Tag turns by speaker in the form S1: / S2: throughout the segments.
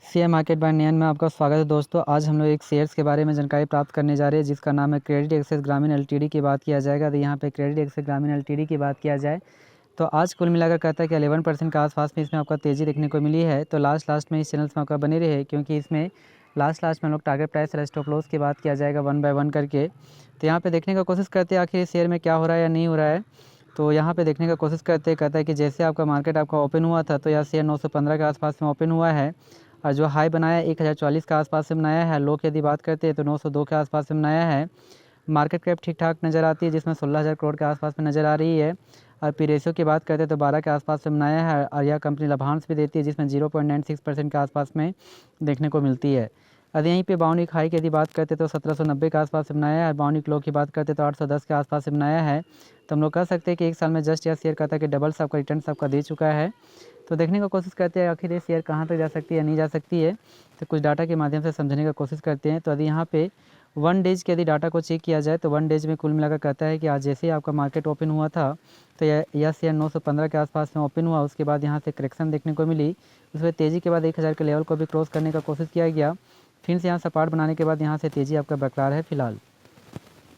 S1: Share market bye नयन में आपका स्वागत है दोस्तों। आज हम लोग एक शेयर्स के बारे में जानकारी प्राप्त करने जा रहे हैं जिसका नाम है क्रेडिट एक्सेस ग्रामीण एलटीडी की बात किया जाएगा। तो यहाँ पे क्रेडिट एक्सेस ग्रामीण एलटीडी की बात किया जाए तो आज कुल मिलाकर कहता है कि 11% के आसपास में इसमें आपका तेज़ी देखने को मिली है। तो लास्ट में इस चैनल में आपका बने रहे क्योंकि इसमें लास्ट में हम लोग टारगेट प्राइस और स्टॉप लॉस की बात किया जाएगा 1 बाय 1 करके। तो यहाँ पे देखने का कोशिश करते हैं आखिर इस शेयर में क्या हो रहा है या नहीं हो रहा है। तो यहाँ पे देखने का कोशिश करते हैं, कहता है कि जैसे आपका मार्केट आपका ओपन हुआ था तो यह शेयर 915 के आसपास में ओपन हुआ है और जो हाई बनाया 1040 के आसपास से बनाया है। लो की यदि बात करते हैं तो 902 के आसपास से बनाया है। मार्केट कैप ठीक ठाक नज़र आती है जिसमें 16,000 करोड़ के आसपास में नज़र आ रही है। और पी रेशियो की बात करते हैं तो 12 के आसपास से बनाया है और यह कंपनी लाभांश भी देती है जिसमें 0.96% के आसपास में देखने को मिलती है। यदि यहीं पे बाउनिक हाई की यदि बात करते तो 1790 के आसपास से बनाया है। बाउनिक लो की बात करते तो 810 के आसपास से बनाया है। तो हम लोग कह सकते हैं कि एक साल में जस्ट यह शेयर कहता है कि डबल से आपका रिटर्न आपका दे चुका है। तो देखने की कोशिश करते हैं आखिर ये शेयर कहाँ तक जा सकती है या नहीं जा सकती है। तो कुछ डाटा के माध्यम से समझने की कोशिश करते हैं। तो यदि यहाँ पे 1 डेज के यदि डाटा को चेक किया जाए तो 1 डेज में कुल मिलाकर कहता है कि आज जैसे ही आपका मार्केट ओपन हुआ था तो यह शेयर 915 के आसपास में ओपन हुआ। उसके बाद यहाँ से करेक्शन देखने को मिली। उसमें तेज़ी के बाद 1000 के लेवल को भी क्रॉस करने का कोशिश किया गया। फिर से यहाँ सपाट बनाने के बाद यहाँ से तेज़ी आपका बरकरार है फिलहाल।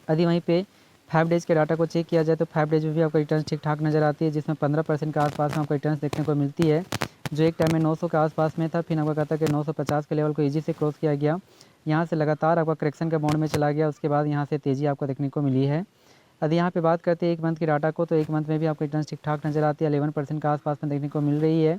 S1: यदि वहीं पे 5 डेज़ के डाटा को चेक किया जाए तो 5 डेज में भी आपको रिटर्न ठीक ठाक नज़र आती है जिसमें 15% के आसपास में आपको रिटर्न देखने को मिलती है। जो एक टाइम में 900 के आसपास में था, फिर आपको कहता है कि 950 के लेवल को ईजी से क्रॉस किया गया। यहाँ से लगातार आपका करेक्शन के मोड में चला गया। उसके बाद यहाँ से तेज़ी आपको देखने को मिली है। यदि यहाँ पे बात करते हैं 1 मंथ की डाटा को तो 1 मंथ में भी आपको रिटर्न ठीक ठाक नज़र आती है। 11% के आसपास में देखने को मिल रही है।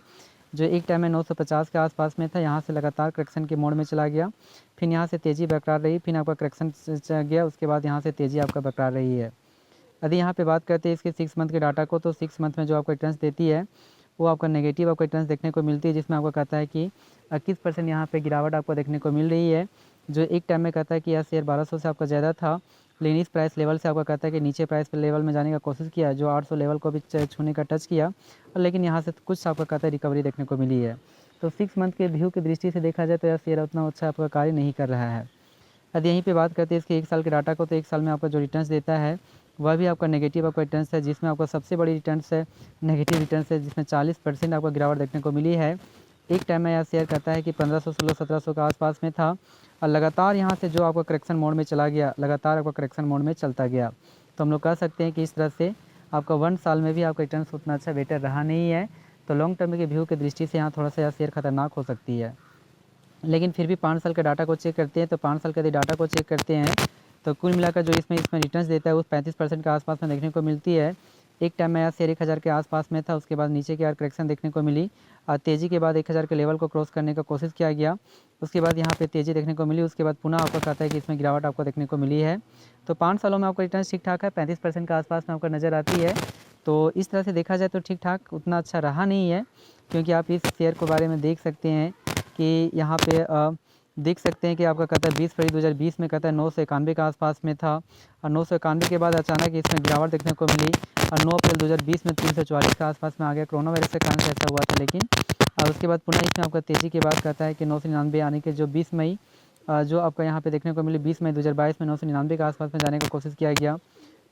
S1: जो एक टाइम में 950 के आसपास में था, यहाँ से लगातार करेक्शन के मोड में चला गया। फिर यहाँ से तेज़ी बरकरार रही, फिर आपका करेक्शन गया। उसके बाद यहाँ से तेज़ी आपका बरकरार रही है। यदि यहाँ पे बात करते हैं इसके 6 मंथ के डाटा को तो 6 मंथ में जो आपको रिटर्न्स देती है वो आपका नेगेटिव आपको रिटर्न्स देखने को मिलती है जिसमें आपको कहता है कि 21% यहाँ पे गिरावट आपको देखने को मिल रही है। जो एक टाइम में कहता है कि यह शेयर 1200 से आपका ज़्यादा था, लेकिन इस प्राइस लेवल से आपको कहता है कि नीचे प्राइस लेवल में जाने का कोशिश किया, जो 800 लेवल को भी छूने का टच किया और लेकिन यहाँ से कुछ आपको कहता है रिकवरी देखने को मिली है। तो 6 मंथ के व्यू की दृष्टि से देखा जाए तो यह शेयर उतना अच्छा आपका कार्य नहीं कर रहा है। यदि यहीं पे बात करते हैं इसके 1 साल के डाटा को तो 1 साल में आपका जो रिटर्न्स देता है वह भी आपका नेगेटिव आपका रिटर्न्स है जिसमें आपका सबसे बड़ी रिटर्न्स है नेगेटिव रिटर्न्स है जिसमें 40% आपका गिरावट देखने को मिली है। एक टाइम में यह शेयर कहता है कि 1500 16 1700 के आसपास में था और लगातार यहाँ से जो आपका करेक्शन मोड में चला गया, लगातार आपका करेक्शन मोड में चलता गया। तो हम लोग कह सकते हैं कि इस तरह से आपका 1 साल में भी आपका रिटर्न्स उतना अच्छा बेटर रहा नहीं है। तो लॉन्ग टर्म के व्यू की दृष्टि से यहाँ थोड़ा सा यह शेयर खतरनाक हो सकती है। लेकिन फिर भी 5 साल के डाटा को चेक करते हैं तो 5 साल के यदि डाटा को चेक करते हैं तो कुल मिलाकर जो इसमें रिटर्न्स देता है वो 35% के आसपास में देखने को मिलती है। एक टाइम में यह शेयर 1000 के आसपास में था, उसके बाद नीचे की ओर करेक्शन देखने को मिली और तेज़ी के बाद 1000 के लेवल को क्रॉस करने का कोशिश किया गया। उसके बाद यहाँ पे तेज़ी देखने को मिली। उसके बाद पुनः आपको कहता है कि इसमें गिरावट आपको देखने को मिली है। तो 5 सालों में आपका रिटर्न ठीक ठाक है, 35% के आसपास में आपका नज़र आती है। तो इस तरह से देखा जाए तो ठीक ठाक उतना अच्छा रहा नहीं है क्योंकि आप इस शेयर के बारे में देख सकते हैं कि यहाँ पे देख सकते हैं कि आपका कहता है 20 फरवरी 2020 में कहता है 991 के आसपास में था और 991 के बाद अचानक इसमें गिरावट देखने को मिली और 9 अप्रैल 2020 में 344 के आसपास में आ गया। कोरोना वायरस के कारण से ऐसा हुआ था लेकिन और उसके बाद पुनः इसमें आपका तेज़ी के बाद कहता है कि 999 आने के जो 20 मई जो आपका यहाँ पे देखने को मिली 20 मई 2022 में 999 के आसपास में जाने का कोशिश किया गया।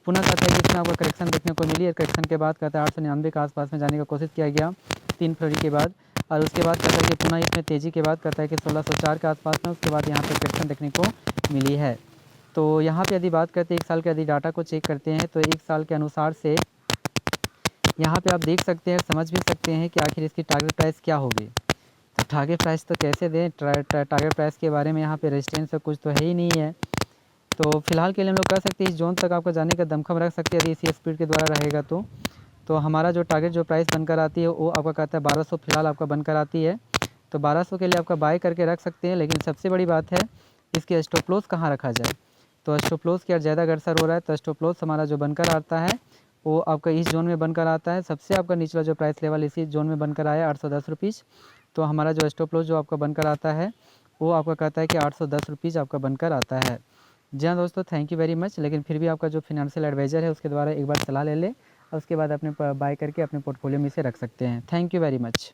S1: पुनः कहता है कि इसमें आपको करेक्शन देखने को मिली और करेक्शन के बाद कहता है 899 के आसपास में जाने का कोशिश किया गया 3 फरवरी के बाद और उसके बाद कहता है कि पुनः इसमें तेज़ी के बाद कहता है कि 1604 के आसपास में उसके बाद यहाँ पे करेक्शन देखने को मिली है। तो यहाँ पे यदि बात करते हैं 1 साल के यदि डाटा को चेक करते हैं तो 1 साल के अनुसार से यहाँ पे आप देख सकते हैं, समझ भी सकते हैं कि आखिर इसकी टारगेट प्राइस क्या होगी। तो टारगेट प्राइस तो कैसे दें, टारगेट प्राइस के बारे में यहाँ पे रेजिस्टेंस कुछ तो है ही नहीं है। तो फिलहाल के लिए हम लोग कह सकते हैं इस जोन तक आपको जाने का दमखम रख सकते हैं यदि इसी स्पीड के द्वारा रहेगा तो हमारा जो टारगेट जो प्राइस बनकर आती है वो आपका कहता है 1200 फिलहाल आपका बनकर आती है। तो 1200 के लिए आपका बाय करके रख सकते हैं। लेकिन सबसे बड़ी बात है इसके स्टॉप लॉस कहाँ रखा जाए। तो स्टॉप लॉस की ज़्यादा अग्रसर हो रहा है तो स्टॉप लॉस हमारा जो बनकर आता है वो आपका इस जोन में बनकर आता है। सबसे आपका निचला जो प्राइस लेवल इसी जोन में बनकर आया 810 रुपीज़। तो हमारा जो स्टॉप लॉस जो आपका बनकर आता है वो आपका कहता है कि 810 रुपीज़ आपका बनकर आता है। जी हाँ दोस्तों, थैंक यू वेरी मच। लेकिन फिर भी आपका जो फिनेंशियल एडवाइज़र है उसके द्वारा एक बार सलाह ले लें और उसके बाद अपने बाय करके अपने पोर्टफोलियो में इसे रख सकते हैं। Thank you very much.